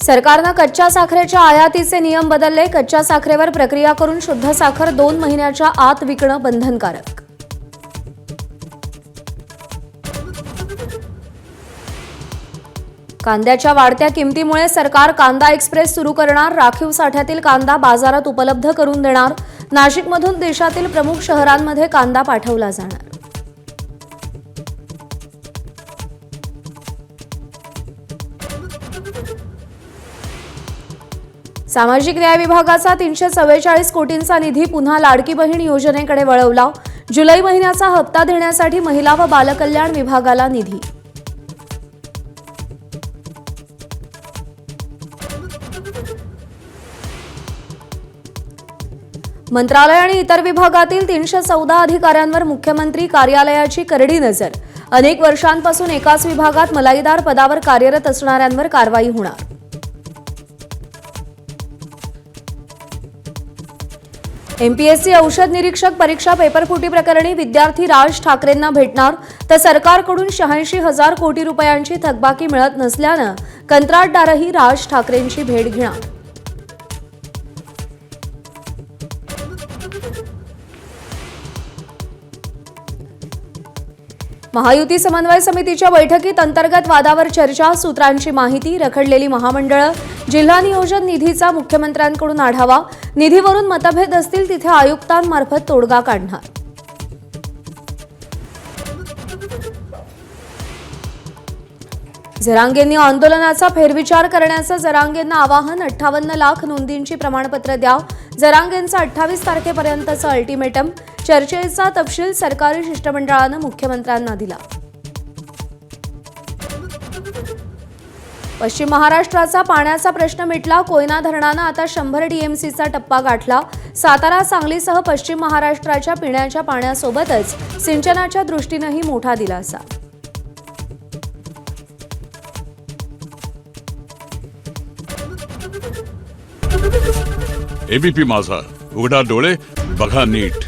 सरकारनं कच्च्या साखरेच्या आयातीचे नियम बदलले। कच्च्या साखरेवर प्रक्रिया करून शुद्ध साखर 2 महिन्याच्या आत विकणं बंधनकारक। कांद्याच्या वाढत्या किमतीमुळे सरकार कांदा एक्सप्रेस सुरू करणार। राखीव साठ्यातील कांदा बाजारात उपलब्ध करून देणार। नाशिकमधून देशातील प्रमुख शहरांमध्ये कांदा पाठवला जाणार। सामाजिक न्याय विभागाचा 344 कोटींचा निधी पुन्हा लाडकी बहीण योजनेकडे वळवला। जुलै महिन्याचा हप्ता देण्यासाठी महिला व बालकल्याण विभागाला निधी। मंत्रालय आणि इतर विभागातील 314 अधिकाऱ्यांवर मुख्यमंत्री कार्यालयाची करडी नजर। अनेक वर्षांपासून एकाच विभागात मलाईदार पदावर कार्यरत असणाऱ्यांवर कारवाई होणार। एमपीएससी औषध निरीक्षक परीक्षा पेपरफुटी प्रकरणी विद्यार्थी राज ठाकरेंना भेटणार। तर सरकारकडून 86,000 कोटी रुपयांची थकबाकी मिळत नसल्यानं कंत्राटदारही राज ठाकरेंची भेट घेणार। महायुती समन्वय समितीच्या बैठकीत अंतर्गत वादावर चर्चा। सूत्रांची माहिती। रखडलेली महामंडळं, जिल्हा नियोजन निधीचा मुख्यमंत्र्यांकडून आढावा। निधीवरून मतभेद असतील तिथे आयुक्तांमार्फत तोडगा काढणार। जरांगेंनी आंदोलनाचा फेरविचार करण्याचं जरांगेंना आवाहन। 58 लाख नोंदींची प्रमाणपत्र द्या। जरांगेंचं 28 तारखेपर्यंतचं अल्टिमेटम। चर्चेचा तपशील सरकारी शिष्टमंडळानं मुख्यमंत्र्यांना दिला। पश्चिम महाराष्ट्राचा पाण्याचा प्रश्न मिटला। कोयना धरणानं आता 100 टीएमसीचा टप्पा गाठला। सातारा, सांगलीसह पश्चिम महाराष्ट्राच्या पिण्याच्या पाण्यासोबतच सिंचनाच्या दृष्टीनंही मोठा दिलासा। एबीपी माझा, उघडा डोळे बघा नीट।